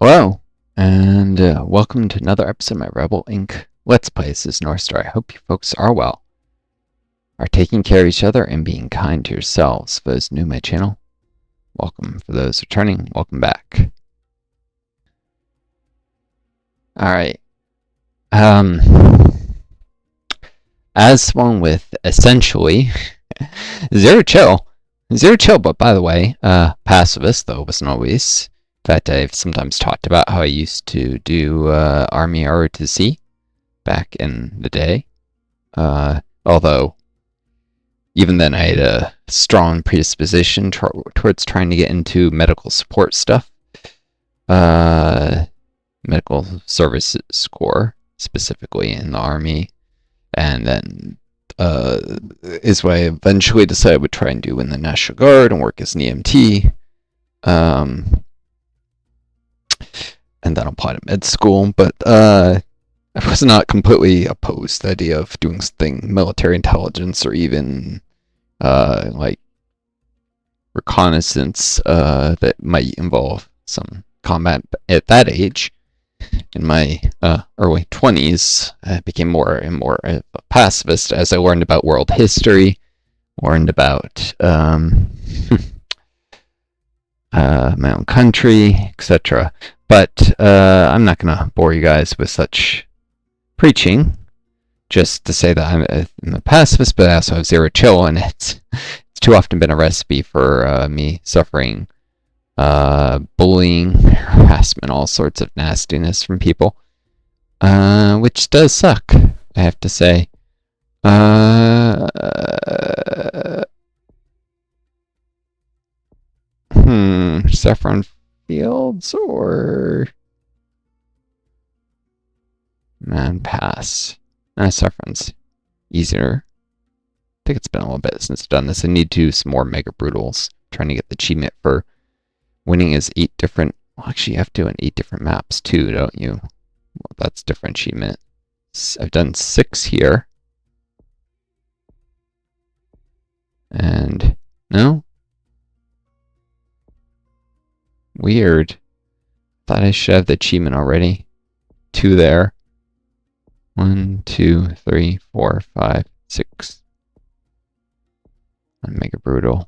Hello, and welcome to another episode of my Rebel Inc. Let's Play. This is Northstar. I hope you folks are well, are taking care of each other, and being kind to yourselves. For those new to my channel, welcome. For those returning, welcome back. Alright. As one with essentially zero chill. Zero chill, but by the way, pacifist, though wasn't always. In fact, I've sometimes talked about how I used to do Army R to C back in the day. Although, even then, I had a strong predisposition towards trying to get into medical support stuff. Medical Services Corps, specifically in the Army. And then is what I eventually decided I would try and do in the National Guard and work as an EMT. And then apply to med school, but I was not completely opposed to the idea of doing something military intelligence or even like reconnaissance that might involve some combat. At that age, in my early 20s, I became more and more of a pacifist as I learned about world history, learned about my own country, etc. But I'm not going to bore you guys with such preaching, just to say that I'm a pacifist, but I also have zero chill, and it's too often been a recipe for me suffering bullying, harassment, all sorts of nastiness from people, which does suck, I have to say. Saffron Fields or Man Pass? Saffron's easier. I think it's been a little bit since I've done this. I need to do some more Mega Brutals. Trying to get the achievement for winning is 8 different. Well, actually, you have to do 8 different maps too, don't you? Well, that's different achievement. I've done 6 here. And no? Weird. Thought I should have the achievement already. 2 there. 1, 2, 3, 4, 5, 6. On Mega Brutal.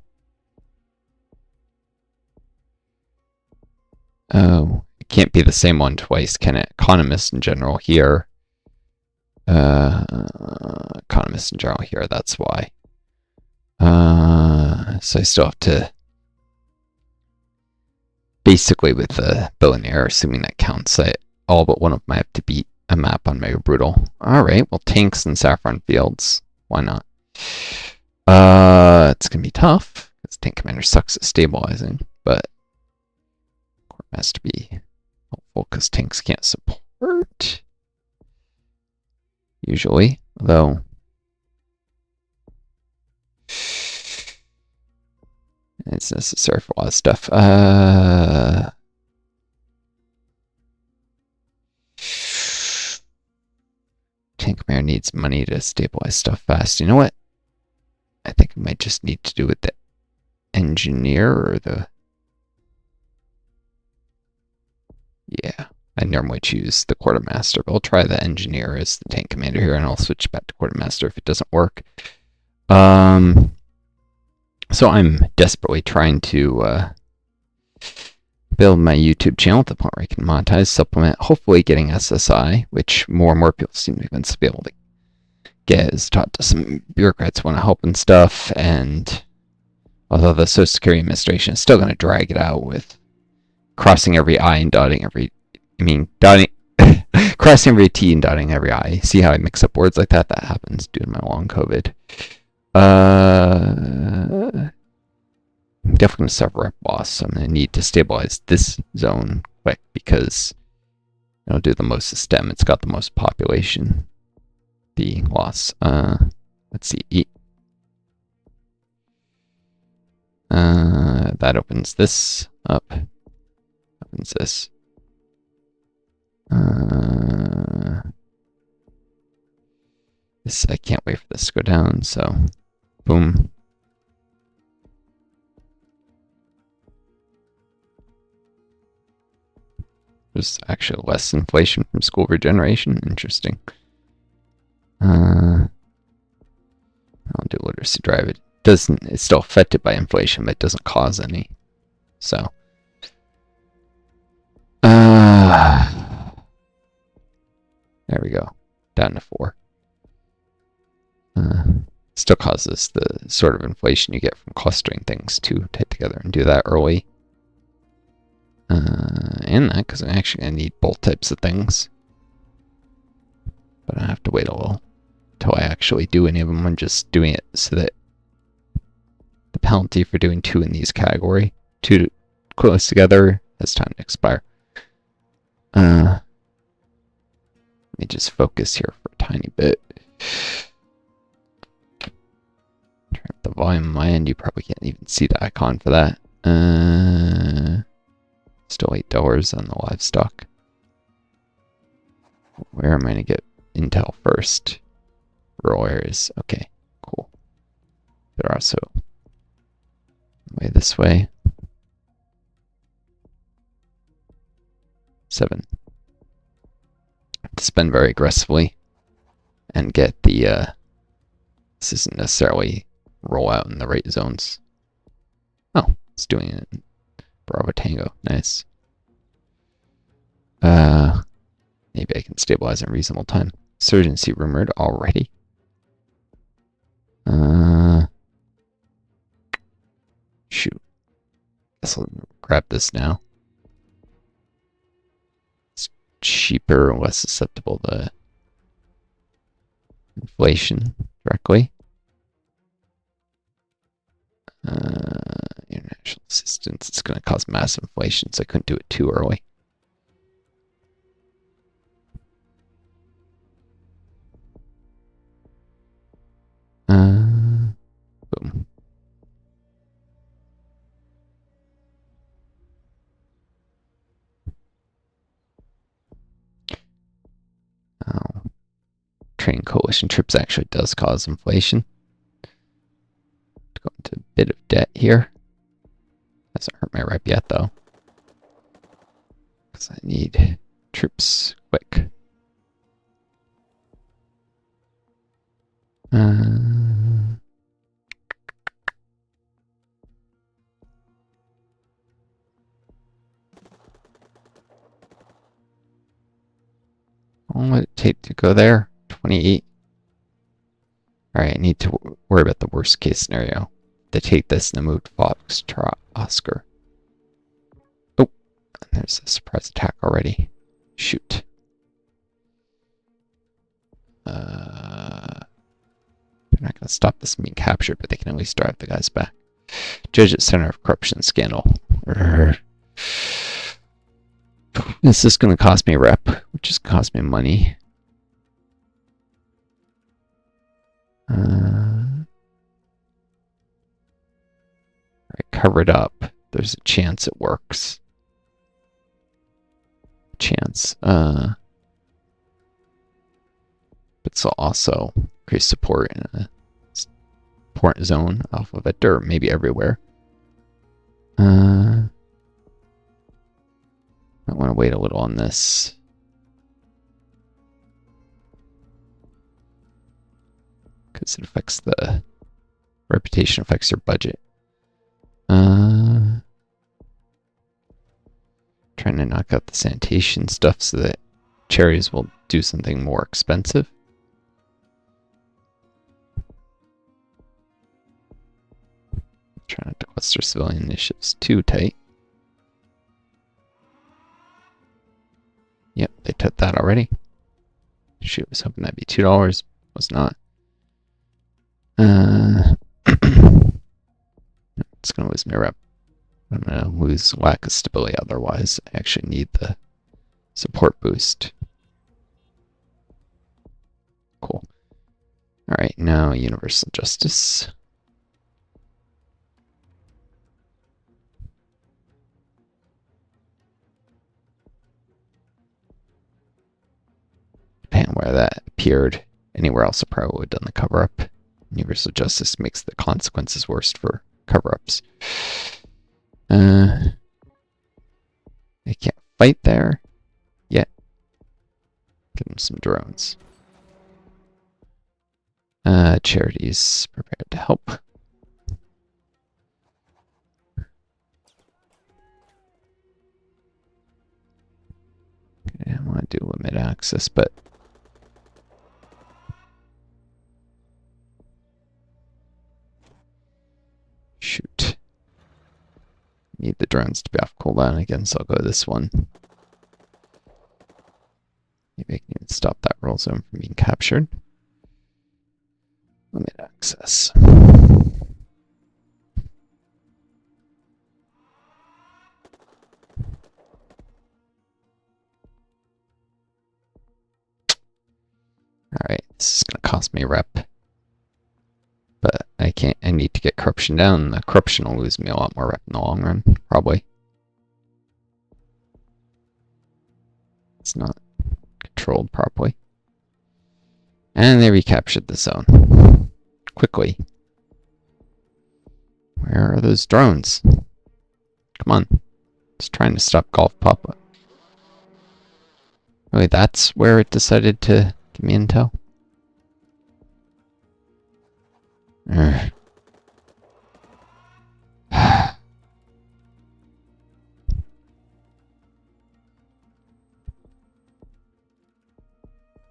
Oh, it can't be the same one twice, can it? Economist in general here. Economist in general here, that's why. So I still have to... Basically, with the billionaire, assuming that counts, all but one of them I have to beat a map on Mega Brutal. Alright, well, tanks and saffron fields. Why not? It's gonna be tough, because Tank Commander sucks at stabilizing, but Corps has to be helpful, because tanks can't support. Usually, though. It's necessary for a lot of stuff. Tank Commander needs money to stabilize stuff fast. You know what? I think I might just need to do with the engineer or the... Yeah, I normally choose the quartermaster, but I'll try the engineer as the tank commander here, and I'll switch back to quartermaster if it doesn't work. So I'm desperately trying to build my YouTube channel at the point where I can monetize, supplement, hopefully getting SSI, which more and more people seem to be able to get. Is taught to some bureaucrats want to help and stuff, and although the Social Security Administration is still going to drag it out with crossing every I and dotting every... crossing every T and dotting every I. See how I mix up words like that? That happens due to my long COVID. I'm definitely going to suffer rep loss, so I'm going to need to stabilize this zone quick because it'll do the most to STEM. It's got the most population. The loss. Let's see. That opens this up. Opens this. This, I can't wait for this to go down, so boom. there's actually less inflation from school regeneration. Interesting. I'll do literacy drive. It's still affected by inflation, but it doesn't cause any. So. There we go. Down to 4. Still causes the sort of inflation you get from clustering things to take together and do that early. And that, because I'm actually going to need both types of things. But I have to wait a little until I actually do any of them. I'm just doing it so that the penalty for doing 2 in these category, 2 close together, has time to expire. Let me just focus here for a tiny bit. Turn up the volume on my end. You probably can't even see the icon for that. Still $8 on the livestock. Where am I going to get intel first? Rural areas. Okay, cool. They're also way this way. 7. To spend very aggressively and get the this isn't necessarily roll out in the right zones. Oh, it's doing it in Bravo Tango. Nice. Maybe I can stabilize in reasonable time. Insurgency rumored already. Shoot. Guess I'll grab this now. It's cheaper and less susceptible to inflation directly. International assistance. It's going to cause massive inflation, so I couldn't do it too early. Boom. Oh. Training coalition trips actually does cause inflation. Go into a bit of debt here. Hasn't hurt my rep yet, though. Because I need troops quick. How long would it take to go there? 28. Alright, I need to worry about the worst case scenario. To take this and move to Foxtrot Oscar. Oh, and there's a surprise attack already. Shoot. They're not going to stop this from being captured, but they can at least drive the guys back. Judge at Center of Corruption Scandal. This is going to cost me rep, which is cost me money. Alright, cover it up. There's a chance it works. Chance. But it's also increase support in a support zone off of it, or maybe everywhere. I want to wait a little on this. Because it affects the reputation, affects your budget. Trying to knock out the sanitation stuff so that cherries will do something more expensive. Trying not to cluster civilian initiatives too tight. Yep, they took that already. Shoot, I was hoping that'd be $2. Was not. It's gonna lose my rep. I'm gonna lose lack of stability otherwise. I actually need the support boost. Cool. Alright, now universal justice. Depending on where that appeared. Anywhere else I probably would have done the cover-up. Universal justice makes the consequences worse for cover-ups. They can't fight there. him some drones. Charities prepared to help. Okay, I want to do limit access, but shoot. Need the drones to be off cooldown again, so I'll go this one. Maybe I can even stop that roll zone from being captured. Limit access. Alright, this is going to cost me a rep. But I need to get corruption down. The corruption will lose me a lot more rep in the long run, probably. It's not controlled properly. And they recaptured the zone. Quickly. Where are those drones? Come on. It's trying to stop Golf Papa. Wait, that's where it decided to give me intel?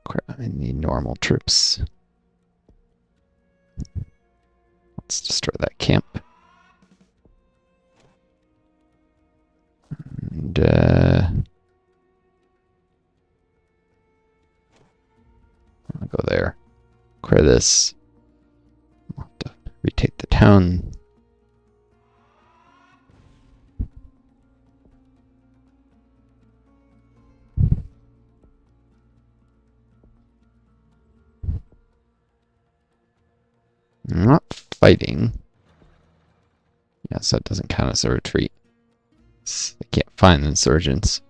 Crap, I need normal troops. Let's destroy that camp. And, I'll go there. Clear this. I'll have to retake the town. I'm not fighting. Yes, that doesn't count as a retreat. I can't find the insurgents.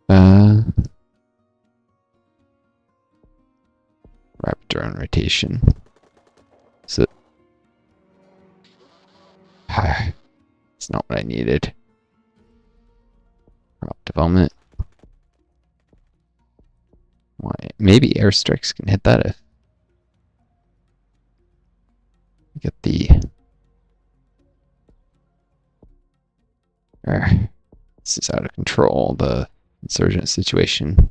Rapid drone rotation. So it's not what I needed. Prop development. Why? Maybe airstrikes can hit that if we get the. This is out of control. The insurgent situation.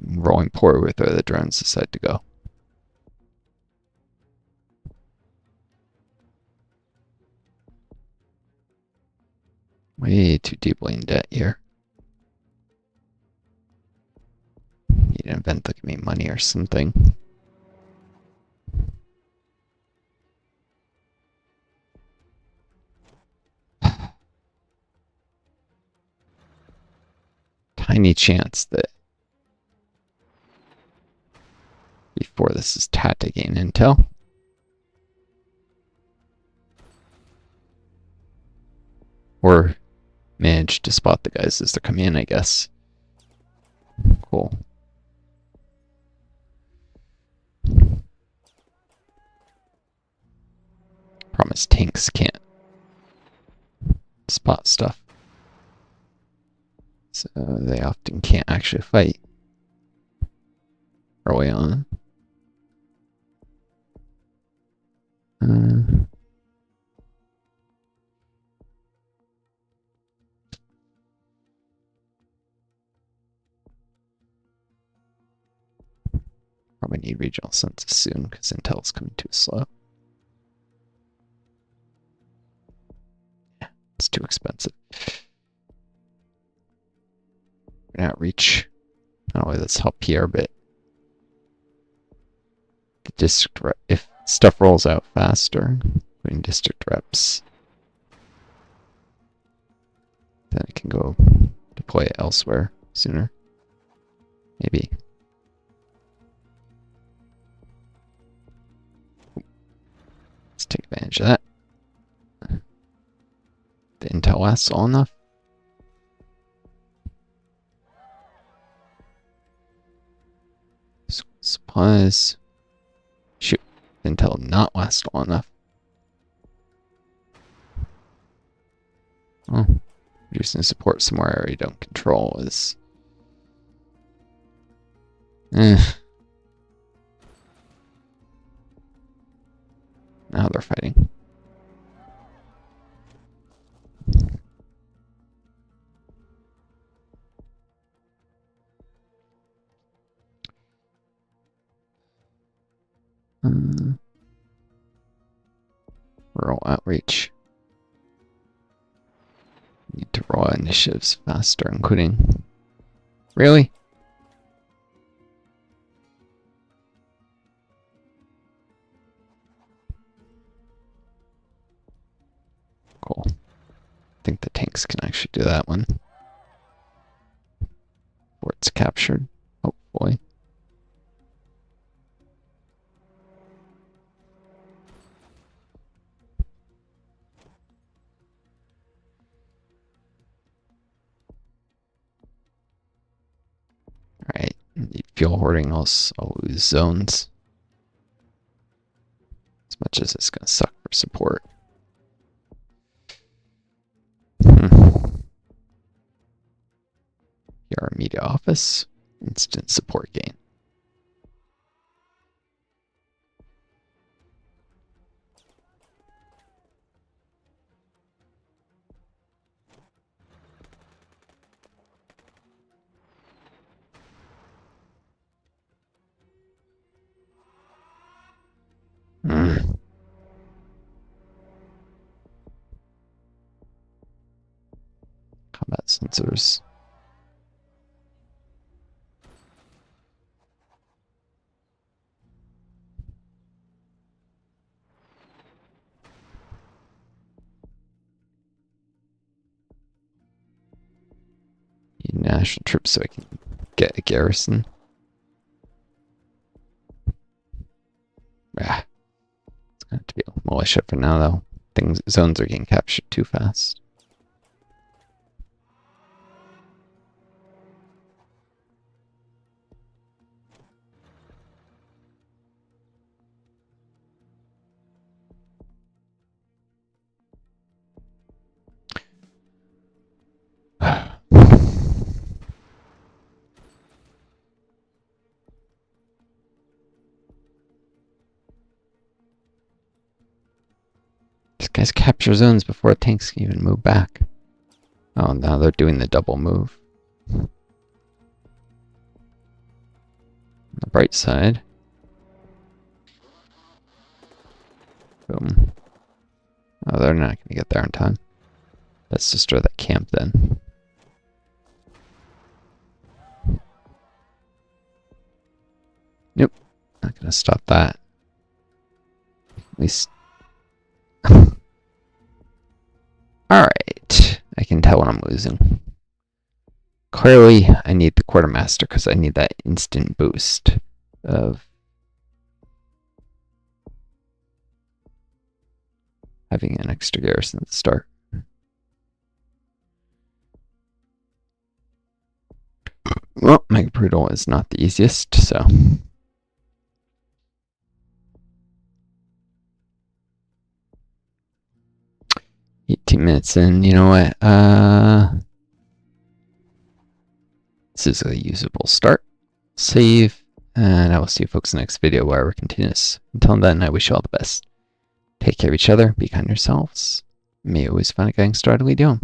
Rolling poor with where the drones decide to go. Way too deeply in debt here. Need an event that can make money or something. Tiny chance that before this is tapped to gain intel. Or manage to spot the guys as they're coming in, I guess. Cool. Promise tanks can't spot stuff. So they often can't actually fight early on. Probably need regional census soon because intel's coming too slow. Yeah, it's too expensive. Outreach. I don't know whether that's help here, but the district rep, if stuff rolls out faster, including district reps, then I can go deploy it elsewhere sooner. Maybe. Let's take advantage of that. The intel lasts long enough. Supplies. Shoot. Intel not last long enough. Oh. Reduce focusing support somewhere you don't control is... Now they're fighting. Rural outreach. Need to roll out initiatives faster, including... Really? Cool. I think the tanks can actually do that one. Fort's captured, hopefully. Alright, need fuel hoarding, I'll lose zones. As much as it's gonna suck for support. Here, our media office, instant support gain. Combat sensors. Need national troops so I can get a garrison. It's gonna have to be a militia for now, though. Zones are getting captured too fast. These guys capture zones before tanks can even move back. Oh, now they're doing the double move. On the bright side. Boom. Oh, they're not going to get there in time. Let's destroy that camp then. Nope. Not going to stop that. At least... Alright. I can tell when I'm losing. Clearly, I need the quartermaster because I need that instant boost of having an extra garrison at the start. Well, Mega Brutal is not the easiest, so... 18 minutes in, you know what? This is a usable start. Save, and I will see you folks in the next video where we continue this. Until then, I wish you all the best. Take care of each other, be kind to yourselves. May you always find a gang started, we do.